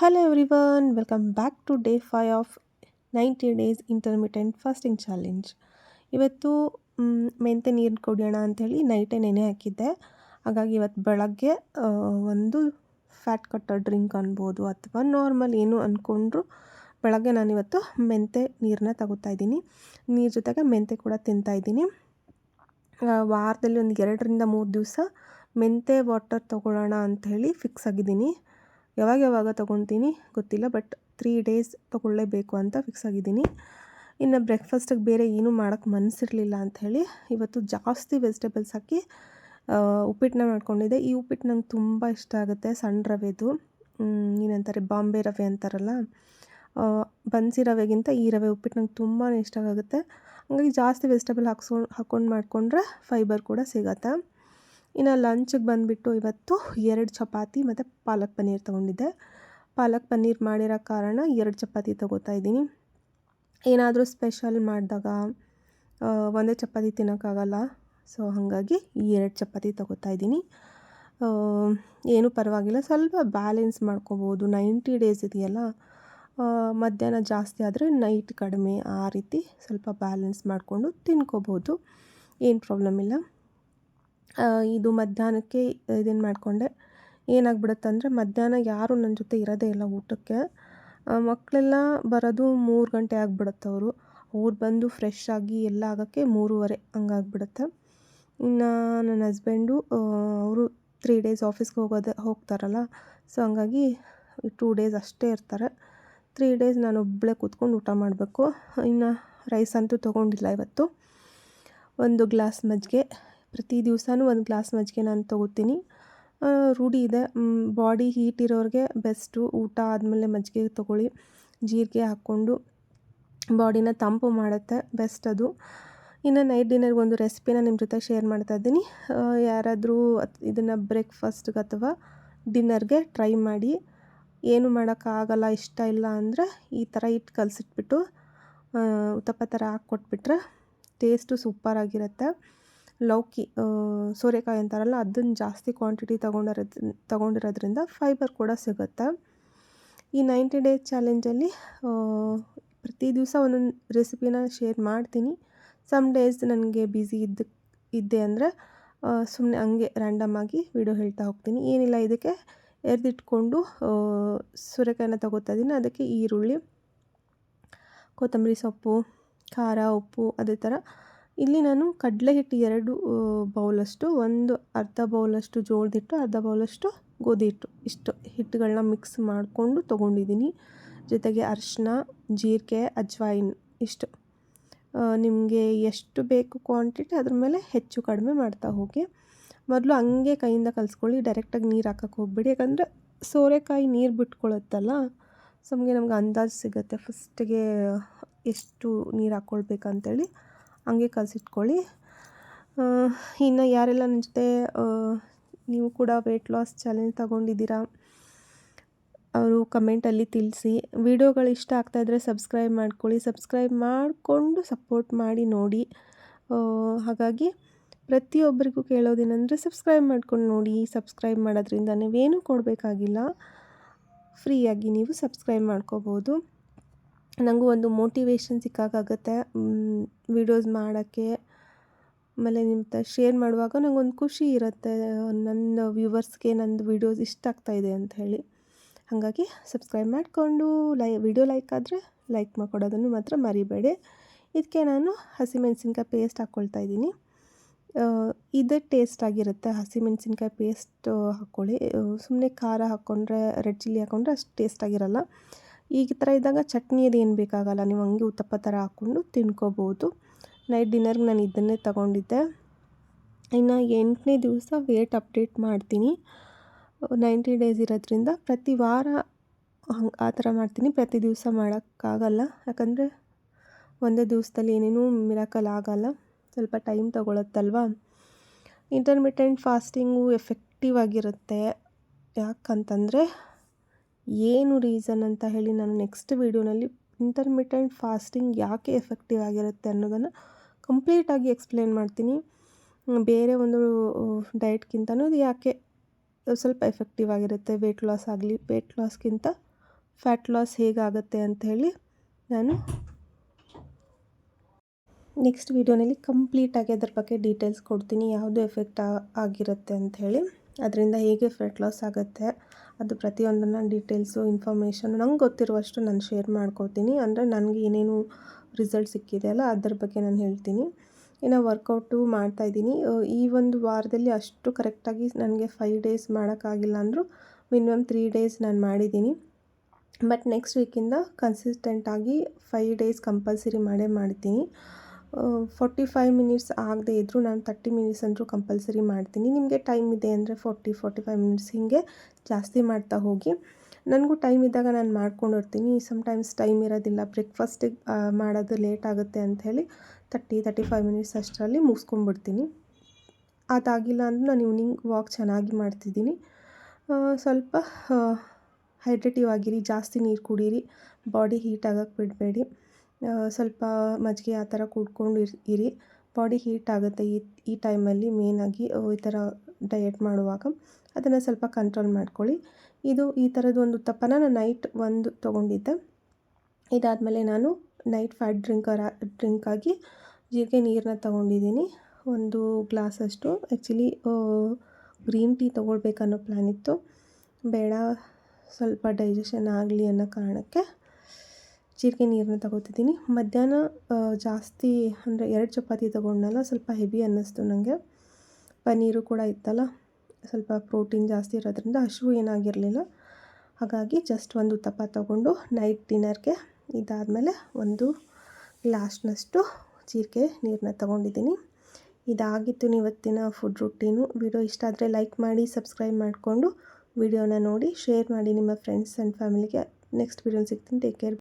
Hello everyone, welcome back to day 5 of 90 days intermittent fasting challenge. ಇವತ್ತು ಮೆಂತೆ ನೀರು ಕುಡಿಯೋಣ ಅಂಥೇಳಿ ನೈಟೇ ನೆನೆ ಹಾಕಿದ್ದೆ. ಹಾಗಾಗಿ ಇವತ್ತು ಬೆಳಗ್ಗೆ ಒಂದು ಫ್ಯಾಟ್ ಕಟ್ಟರ್ ಡ್ರಿಂಕ್ ಅನ್ಬೋದು ಅಥವಾ ನಾರ್ಮಲ್ ಏನು ಅಂದ್ಕೊಂಡ್ರು ಬೆಳಗ್ಗೆ ನಾನಿವತ್ತು ಮೆಂತೆ ನೀರನ್ನ ತಗೋತಾ ಇದ್ದೀನಿ. ನೀರು ಜೊತೆಗೆ ಮೆಂತೆ ಕೂಡ ತಿಂತಾಯಿದ್ದೀನಿ. ವಾರದಲ್ಲಿ ಒಂದು 2ರಿಂದ 3 ದಿವಸ ಮೆಂತೆ ವಾಟರ್ ತೊಗೊಳ್ಳೋಣ ಅಂಥೇಳಿ ಫಿಕ್ಸ್ ಆಗಿದ್ದೀನಿ. ಯಾವಾಗ ತೊಗೊತೀನಿ ಗೊತ್ತಿಲ್ಲ, ಬಟ್ 3 ಡೇಸ್ ತೊಗೊಳ್ಳೇಬೇಕು ಅಂತ ಫಿಕ್ಸ್ ಆಗಿದ್ದೀನಿ. ಇನ್ನು ಬ್ರೇಕ್ಫಾಸ್ಟಿಗೆ ಬೇರೆ ಏನೂ ಮಾಡೋಕ್ಕೆ ಮನಸ್ಸಿರಲಿಲ್ಲ ಅಂಥೇಳಿ ಇವತ್ತು ಜಾಸ್ತಿ ವೆಜಿಟೇಬಲ್ಸ್ ಹಾಕಿ ಉಪ್ಪಿಟ್ಟನ್ನ ಮಾಡ್ಕೊಂಡಿದ್ದೆ. ಈ ಉಪ್ಪಿಟ್ಟು ನಂಗೆ ತುಂಬ ಇಷ್ಟ ಆಗುತ್ತೆ. ಸಣ್ಣ ರವೆದು ಏನಂತಾರೆ ಬಾಂಬೆ ರವೆ ಅಂತಾರಲ್ಲ, ಬನ್ಸಿ ರವೆಗಿಂತ ಈ ರವೆ ಉಪ್ಪಿಟ್ಟು ನಂಗೆ ತುಂಬಾ ಇಷ್ಟ ಆಗುತ್ತೆ. ಹಾಗಾಗಿ ಜಾಸ್ತಿ ವೆಜಿಟೇಬಲ್ ಹಾಕ್ಕೊಂಡು ಮಾಡಿಕೊಂಡ್ರೆ ಫೈಬರ್ ಕೂಡ ಸಿಗತ್ತೆ. ಇನ್ನು ಲಂಚಿಗೆ ಬಂದುಬಿಟ್ಟು ಇವತ್ತು 2 ಚಪಾತಿ ಮತ್ತು ಪಾಲಕ್ ಪನ್ನೀರ್ ತೊಗೊಂಡಿದ್ದೆ. ಪಾಲಕ್ ಪನ್ನೀರ್ ಮಾಡಿರೋ ಕಾರಣ 2 ಚಪಾತಿ ತೊಗೋತಾ ಇದ್ದೀನಿ. ಏನಾದರೂ ಸ್ಪೆಷಲ್ ಮಾಡಿದಾಗ ಒಂದೇ ಚಪಾತಿ ತಿನ್ನೋಕ್ಕಾಗಲ್ಲ, ಸೊ ಹಾಗಾಗಿ 2 ಚಪಾತಿ ತೊಗೋತಾ ಇದ್ದೀನಿ. ಏನೂ ಪರವಾಗಿಲ್ಲ, ಸ್ವಲ್ಪ ಬ್ಯಾಲೆನ್ಸ್ ಮಾಡ್ಕೋಬೋದು. 90 ಡೇಸ್ ಇದೆಯಲ್ಲ, ಮಧ್ಯಾಹ್ನ ಜಾಸ್ತಿ ಆದರೆ ನೈಟ್ ಕಡಿಮೆ, ಆ ರೀತಿ ಸ್ವಲ್ಪ ಬ್ಯಾಲೆನ್ಸ್ ಮಾಡಿಕೊಂಡು ತಿನ್ಕೋಬೋದು, ಏನು ಪ್ರಾಬ್ಲಮ್ ಇಲ್ಲ. ಇದು ಮಧ್ಯಾಹ್ನಕ್ಕೆ ಇದನ್ನು ಮಾಡಿಕೊಂಡೆ. ಏನಾಗ್ಬಿಡುತ್ತೆ ಅಂದರೆ ಮಧ್ಯಾಹ್ನ ಯಾರೂ ನನ್ನ ಜೊತೆ ಇರೋದೇ ಇಲ್ಲ ಊಟಕ್ಕೆ. ಮಕ್ಕಳೆಲ್ಲ ಬರೋದು 3 ಗಂಟೆ ಆಗಿಬಿಡುತ್ತೆ. ಅವ್ರು ಬಂದು ಫ್ರೆಶ್ ಆಗಿ ಎಲ್ಲ ಆಗೋಕ್ಕೆ 3:30 ಹಂಗಾಗ್ಬಿಡುತ್ತೆ. ಇನ್ನು ನನ್ನ ಹಸ್ಬೆಂಡು ಅವರು 3 ಡೇಸ್ ಆಫೀಸ್ಗೆ ಹೋಗ್ತಾರಲ್ಲ, ಸೊ ಹಂಗಾಗಿ 2 ಡೇಸ್ ಅಷ್ಟೇ ಇರ್ತಾರೆ. 3 ಡೇಸ್ ನಾನು ಒಬ್ಬಳೇ ಕೂತ್ಕೊಂಡು ಊಟ ಮಾಡಬೇಕು. ಇನ್ನು ರೈಸ್ ಅಂತೂ ತೊಗೊಂಡಿಲ್ಲ ಇವತ್ತು. 1 ಗ್ಲಾಸ್ ಮಜ್ಜಿಗೆ, ಪ್ರತಿ ದಿವಸನೂ 1 ಗ್ಲಾಸ್ ಮಜ್ಜಿಗೆ ನಾನು ತೊಗೋತೀನಿ. ರೂಢಿ ಇದೆ. ಬಾಡಿ ಹೀಟ್ ಇರೋರಿಗೆ ಬೆಸ್ಟು. ಊಟ ಆದಮೇಲೆ ಮಜ್ಜಿಗೆ ತೊಗೊಳ್ಳಿ, ಜೀರಿಗೆ ಹಾಕ್ಕೊಂಡು ಬಾಡಿನ ತಂಪು ಮಾಡುತ್ತೆ, ಬೆಸ್ಟ್ ಅದು. ಇನ್ನು ನೈಟ್ ಡಿನ್ನರ್ಗೆ ಒಂದು ರೆಸಿಪಿನ ನಿಮ್ಮ ಜೊತೆ ಶೇರ್ ಮಾಡ್ತಾ ಇದ್ದೀನಿ. ಯಾರಾದರೂ ಇದನ್ನು ಬ್ರೇಕ್ಫಾಸ್ಟ್ಗೆ ಅಥವಾ ಡಿನ್ನರ್ಗೆ ಟ್ರೈ ಮಾಡಿ. ಏನು ಮಾಡೋಕ್ಕಾಗಲ್ಲ, ಇಷ್ಟ ಇಲ್ಲ ಅಂದರೆ ಈ ಥರ ಹಿಟ್ಟು ಕಲಸಿಟ್ಬಿಟ್ಟು ಉತ್ತಪ್ಪ ಥರ ಹಾಕ್ಕೊಟ್ಬಿಟ್ರೆ ಟೇಸ್ಟು ಸೂಪರಾಗಿರುತ್ತೆ. ಲೌಕಿ, ಸೋರೆಕಾಯಿ ಅಂತಾರಲ್ಲ, ಅದನ್ನು ಜಾಸ್ತಿ ಕ್ವಾಂಟಿಟಿ ತೊಗೊಂಡಿರೋದ್ರಿಂದ ಫೈಬರ್ ಕೂಡ ಸಿಗುತ್ತೆ. ಈ 90 ಡೇಸ್ ಚಾಲೆಂಜಲ್ಲಿ ಪ್ರತಿ ದಿವಸ ಒಂದೊಂದು ರೆಸಿಪಿನ ಶೇರ್ ಮಾಡ್ತೀನಿ. ಸಮ್ ಡೇಸ್ ನನಗೆ ಬ್ಯುಸಿ ಇದ್ದೆ ಅಂದರೆ ಸುಮ್ಮನೆ ಹಂಗೆ ರ್ಯಾಂಡಮಾಗಿ ವಿಡಿಯೋ ಹೇಳ್ತಾ ಹೋಗ್ತೀನಿ. ಏನಿಲ್ಲ, ಇದಕ್ಕೆ ಎರ್ದಿಟ್ಕೊಂಡು ಸೋರೆಕಾಯಿನ ತೊಗೋತಾ ಇದ್ದೀನಿ. ಅದಕ್ಕೆ ಈರುಳ್ಳಿ, ಕೊತ್ತಂಬರಿ ಸೊಪ್ಪು, ಖಾರ, ಉಪ್ಪು, ಅದೇ ಥರ. ಇಲ್ಲಿ ನಾನು ಕಡಲೆ ಹಿಟ್ಟು 2 ಬೌಲಷ್ಟು, ಒಂದು ಅರ್ಧ ಬೌಲಷ್ಟು ಜೋಳದ ಹಿಟ್ಟು, ಅರ್ಧ ಬೌಲಷ್ಟು ಗೋಧಿ ಹಿಟ್ಟು, ಇಷ್ಟು ಹಿಟ್ಟುಗಳನ್ನ ಮಿಕ್ಸ್ ಮಾಡಿಕೊಂಡು ತೊಗೊಂಡಿದ್ದೀನಿ. ಜೊತೆಗೆ ಅರಿಶಿನ, ಜೀರಿಗೆ, ಅಜ್ವಾಯಿನ್ ಇಷ್ಟು. ನಿಮಗೆ ಎಷ್ಟು ಬೇಕು ಕ್ವಾಂಟಿಟಿ ಅದ್ರ ಮೇಲೆ ಹೆಚ್ಚು ಕಡಿಮೆ ಮಾಡ್ತಾ ಹೋಗಿ. ಮೊದಲು ಹಂಗೆ ಕೈಯಿಂದ ಕಲಿಸ್ಕೊಳ್ಳಿ, ಡೈರೆಕ್ಟಾಗಿ ನೀರು ಹಾಕೋಕ್ಕೆ ಹೋಗ್ಬೇಡಿ. ಯಾಕಂದರೆ ಸೋರೆಕಾಯಿ ನೀರು ಬಿಟ್ಕೊಳ್ಳುತ್ತಲ್ಲ, ಸೊ ನಮ್ಗೆ ಅಂದಾಜು ಸಿಗುತ್ತೆ ಫಸ್ಟಿಗೆ ಎಷ್ಟು ನೀರು ಹಾಕ್ಕೊಳ್ಬೇಕಂತೇಳಿ. ಹಂಗೆ ಕಲಸಿಟ್ಕೊಳ್ಳಿ. ಇನ್ನು ಯಾರೆಲ್ಲ ನನ್ನ ಜೊತೆ ನೀವು ಕೂಡ ವೆಯ್ಟ್ ಲಾಸ್ ಚಾಲೆಂಜ್ ತೊಗೊಂಡಿದ್ದೀರಾ ಅವರು ಕಮೆಂಟಲ್ಲಿ ತಿಳಿಸಿ. ವಿಡಿಯೋಗಳು ಇಷ್ಟ ಆಗ್ತಾಯಿದ್ರೆ ಸಬ್ಸ್ಕ್ರೈಬ್ ಮಾಡ್ಕೊಳ್ಳಿ. ಸಬ್ಸ್ಕ್ರೈಬ್ ಮಾಡಿಕೊಂಡು ಸಪೋರ್ಟ್ ಮಾಡಿ ನೋಡಿ. ಹಾಗಾಗಿ ಪ್ರತಿಯೊಬ್ಬರಿಗೂ ಕೇಳೋದೇನೆಂದರೆ ಸಬ್ಸ್ಕ್ರೈಬ್ ಮಾಡ್ಕೊಂಡು ನೋಡಿ. ಸಬ್ಸ್ಕ್ರೈಬ್ ಮಾಡೋದ್ರಿಂದ ನೀವೇನೂ ಕೊಡಬೇಕಾಗಿಲ್ಲ, ಫ್ರೀಯಾಗಿ ನೀವು ಸಬ್ಸ್ಕ್ರೈಬ್ ಮಾಡ್ಕೋಬೋದು. ನನಗೂ ಒಂದು ಮೋಟಿವೇಶನ್ ಸಿಕ್ಕಾಗುತ್ತೆ ವಿಡಿಯೋಸ್ ಮಾಡೋಕ್ಕೆ. ಆಮೇಲೆ ನಿಮ್ಮ ಜೊತೆ ಶೇರ್ ಮಾಡುವಾಗ ನನಗೊಂದು ಖುಷಿ ಇರುತ್ತೆ, ನನ್ನ ವ್ಯೂವರ್ಸ್ಗೆ ನಂದು ವಿಡಿಯೋಸ್ ಇಷ್ಟ ಆಗ್ತಾಯಿದೆ ಅಂತ ಹೇಳಿ. ಹಾಗಾಗಿ ಸಬ್ಸ್ಕ್ರೈಬ್ ಮಾಡಿಕೊಂಡು ವಿಡಿಯೋ ಲೈಕ್ ಆದರೆ ಲೈಕ್ ಮಾಡ್ಕೊಡೋದನ್ನು ಮಾತ್ರ ಮರಿಬೇಡಿ. ಇದಕ್ಕೆ ನಾನು ಹಸಿಮೆಣಸಿನ್ಕಾಯಿ ಪೇಸ್ಟ್ ಹಾಕ್ಕೊಳ್ತಾ ಇದ್ದೀನಿ. ಇದೇ ಟೇಸ್ಟ್ ಆಗಿರುತ್ತೆ. ಹಸಿಮೆಣಸಿನ್ಕಾಯಿ ಪೇಸ್ಟ್ ಹಾಕ್ಕೊಳ್ಳಿ. ಸುಮ್ಮನೆ ಖಾರ ಹಾಕ್ಕೊಂಡ್ರೆ, ರೆಡ್ ಚಿಲ್ಲಿ ಹಾಕ್ಕೊಂಡ್ರೆ ಅಷ್ಟು ಟೇಸ್ಟ್ ಆಗಿರಲ್ಲ. ಈ ಥರ ಇದ್ದಾಗ ಚಟ್ನಿ ಅದೇನು ಬೇಕಾಗಲ್ಲ, ನೀವು ಹಂಗೆ ಉತ್ತಪ್ಪ ಥರ ಹಾಕ್ಕೊಂಡು ತಿನ್ಕೋಬೋದು. ನೈಟ್ ಡಿನ್ನರ್ಗೆ ನಾನು ಇದನ್ನೇ ತೊಗೊಂಡಿದ್ದೆ. ಇನ್ನು 8ನೇ ದಿವಸ ವೇಟ್ ಅಪ್ಡೇಟ್ ಮಾಡ್ತೀನಿ. 90 ಡೇಸ್ ಇರೋದ್ರಿಂದ ಪ್ರತಿ ವಾರ ಆ ಥರ ಮಾಡ್ತೀನಿ. ಪ್ರತಿ ದಿವಸ ಮಾಡೋಕ್ಕಾಗಲ್ಲ, ಯಾಕಂದರೆ ಒಂದೇ ದಿವಸದಲ್ಲಿ ಏನೇನೂ ಮಿರಾಕಲ್ ಆಗಲ್ಲ, ಸ್ವಲ್ಪ ಟೈಮ್ ತೊಗೊಳತ್ತಲ್ವ. ಇಂಟರ್ಮಿಟೆಂಟ್ ಫಾಸ್ಟಿಂಗು ಎಫೆಕ್ಟಿವ್ ಆಗಿರುತ್ತೆ. ಯಾಕಂತಂದರೆ ಏನು ರೀಸನ್ ಅಂತ ಹೇಳಿ ನಾನು ನೆಕ್ಸ್ಟ್ ವೀಡಿಯೋನಲ್ಲಿ ಇಂಟರ್ಮಿಟೆಂಟ್ ಫಾಸ್ಟಿಂಗ್ ಯಾಕೆ ಎಫೆಕ್ಟಿವ್ ಆಗಿರುತ್ತೆ ಅನ್ನೋದನ್ನು ಕಂಪ್ಲೀಟಾಗಿ ಎಕ್ಸ್ಪ್ಲೇನ್ ಮಾಡ್ತೀನಿ. ಬೇರೆ ಒಂದು ಡಯಟ್ಗಿಂತನೂ ಇದು ಯಾಕೆ ಸ್ವಲ್ಪ ಎಫೆಕ್ಟಿವ್ ಆಗಿರುತ್ತೆ. ವೆಯ್ಟ್ ಲಾಸ್ ಆಗಲಿ, ವೆಯ್ಟ್ ಲಾಸ್ಗಿಂತ ಫ್ಯಾಟ್ ಲಾಸ್ ಹೇಗಾಗುತ್ತೆ ಅಂಥೇಳಿ ನಾನು ನೆಕ್ಸ್ಟ್ ವೀಡಿಯೋನಲ್ಲಿ ಕಂಪ್ಲೀಟಾಗಿ ಅದ್ರ ಬಗ್ಗೆ ಡೀಟೇಲ್ಸ್ ಕೊಡ್ತೀನಿ, ಯಾವುದು ಎಫೆಕ್ಟ್ ಆಗಿರುತ್ತೆ ಅಂಥೇಳಿ, ಅದರಿಂದ ಹೇಗೆ ಫ್ಯಾಟ್ ಲಾಸ್ ಆಗುತ್ತೆ ಅದು ಪ್ರತಿಯೊಂದನ್ನು ಡೀಟೇಲ್ಸು ಇನ್ಫಾರ್ಮೇಷನ್ ನಂಗೆ ಗೊತ್ತಿರುವಷ್ಟು ನಾನು ಶೇರ್ ಮಾಡ್ಕೋತೀನಿ. ಅಂದರೆ ನನಗೆ ಏನೇನು ರಿಸಲ್ಟ್ ಸಿಕ್ಕಿದೆಯಲ್ಲ ಅದ್ರ ಬಗ್ಗೆ ನಾನು ಹೇಳ್ತೀನಿ. ಇನ್ನು ವರ್ಕೌಟು ಮಾಡ್ತಾಯಿದ್ದೀನಿ. ಈ ಒಂದು ವಾರದಲ್ಲಿ ಅಷ್ಟು ಕರೆಕ್ಟಾಗಿ ನನಗೆ 5 ಡೇಸ್ ಮಾಡೋಕ್ಕಾಗಿಲ್ಲ ಅಂದರೂ ಮಿನಿಮಮ್ 3 ಡೇಸ್ ನಾನು ಮಾಡಿದ್ದೀನಿ. ಬಟ್ ನೆಕ್ಸ್ಟ್ ವೀಕಿಂದ ಕನ್ಸಿಸ್ಟೆಂಟಾಗಿ 5 ಡೇಸ್ ಕಂಪಲ್ಸರಿ ಮಾಡೇ ಮಾಡ್ತೀನಿ. 45 ಮಿನಿಟ್ಸ್ ಆಗದೆ ಇದ್ದರೂ ನಾನು 30 ಮಿನಿಟ್ಸ್ ಅಂದರೂ ಕಂಪಲ್ಸರಿ ಮಾಡ್ತೀನಿ. ನಿಮಗೆ ಟೈಮ್ ಇದೆ ಅಂದರೆ 40-45 ಮಿನಿಟ್ಸ್ ಹೀಗೆ ಜಾಸ್ತಿ ಮಾಡ್ತಾ ಹೋಗಿ. ನನಗೂ ಟೈಮ್ ಇದ್ದಾಗ ನಾನು ಮಾಡ್ಕೊಂಡಿರ್ತೀನಿ. ಸಮ್ಟೈಮ್ಸ್ ಟೈಮ್ ಇರೋದಿಲ್ಲ, ಬ್ರೇಕ್ಫಾಸ್ಟಿಗೆ ಮಾಡೋದು ಲೇಟ್ ಆಗುತ್ತೆ ಅಂಥೇಳಿ 30-35 ಮಿನಿಟ್ಸ್ ಅಷ್ಟರಲ್ಲಿ ಮುಗಿಸ್ಕೊಂಡ್ಬಿಡ್ತೀನಿ. ಅದಾಗಿಲ್ಲ ಅಂದರೂ ನಾನು ಈವ್ನಿಂಗ್ ವಾಕ್ ಚೆನ್ನಾಗಿ ಮಾಡ್ತಿದ್ದೀನಿ. ಸ್ವಲ್ಪ ಹೈಡ್ರೇಟಿವ್ ಆಗಿರಿ, ಜಾಸ್ತಿ ನೀರು ಕುಡೀರಿ, ಬಾಡಿ ಹೀಟ್ ಆಗೋಕ್ಕೆ ಬಿಡಬೇಡಿ. ಸ್ವಲ್ಪ ಮಜ್ಜಿಗೆ ಆ ಥರ ಕುಡ್ಕೊಂಡು ಇರಿ. ಬಾಡಿ ಹೀಟ್ ಆಗುತ್ತೆ ಈ ಟೈಮಲ್ಲಿ ಮೇಯ್ನಾಗಿ ಈ ಥರ ಡಯಟ್ ಮಾಡುವಾಗ. ಅದನ್ನು ಸ್ವಲ್ಪ ಕಂಟ್ರೋಲ್ ಮಾಡ್ಕೊಳ್ಳಿ. ಈ ಥರದ್ದು ಒಂದು ಉತ್ತಪ್ಪನ ನಾನು ನೈಟ್ ಒಂದು ತೊಗೊಂಡಿದ್ದೆ. ಇದಾದಮೇಲೆ ನಾನು ನೈಟ್ ಫ್ಯಾಟ್ ಡ್ರಿಂಕಾಗಿ ಜೀರಿಗೆ ನೀರನ್ನ ತೊಗೊಂಡಿದ್ದೀನಿ, 1 ಗ್ಲಾಸಷ್ಟು. ಆ್ಯಕ್ಚುಲಿ ಗ್ರೀನ್ ಟೀ ತೊಗೊಳ್ಬೇಕನ್ನೋ ಪ್ಲ್ಯಾನ್ ಇತ್ತು, ಬೇಡ ಸ್ವಲ್ಪ ಡೈಜೆಷನ್ ಆಗಲಿ ಅನ್ನೋ ಕಾರಣಕ್ಕೆ ಜೀರಿಗೆ ನೀರನ್ನ ತಗೋತಿದ್ದೀನಿ. ಮಧ್ಯಾಹ್ನ ಜಾಸ್ತಿ ಅಂದರೆ 2 ಚಪಾತಿ ತೊಗೊಂಡನಲ್ಲ, ಸ್ವಲ್ಪ ಹೆವಿ ಅನ್ನಿಸ್ತು ನನಗೆ. ಪನ್ನೀರು ಕೂಡ ಇತ್ತಲ್ಲ, ಸ್ವಲ್ಪ ಪ್ರೋಟೀನ್ ಜಾಸ್ತಿ ಇರೋದ್ರಿಂದ ಹಸಿವು ಏನಾಗಿರಲಿಲ್ಲ. ಹಾಗಾಗಿ ಜಸ್ಟ್ 1 ಉತ್ತಪ್ಪ ತೊಗೊಂಡು ನೈಟ್ ಡಿನ್ನರ್ಗೆ ಇದಾದಮೇಲೆ 1 ಗ್ಲಾಸ್ನಷ್ಟು ಜೀರಿಗೆ ನೀರನ್ನ ತೊಗೊಂಡಿದ್ದೀನಿ. ಇದಾಗಿತ್ತು ಇವತ್ತಿನ ಫುಡ್ ರೂಟೀನು. ವಿಡಿಯೋ ಇಷ್ಟ ಆದರೆ ಲೈಕ್ ಮಾಡಿ, ಸಬ್ಸ್ಕ್ರೈಬ್ ಮಾಡಿಕೊಂಡು ವಿಡಿಯೋನ ನೋಡಿ ಶೇರ್ ಮಾಡಿ ನಿಮ್ಮ ಫ್ರೆಂಡ್ಸ್ ಆ್ಯಂಡ್ ಫ್ಯಾಮಿಲಿಗೆ. ನೆಕ್ಸ್ಟ್ ವಿಡಿಯೋಲಿ ಸಿಗ್ತೀನಿ. Take care.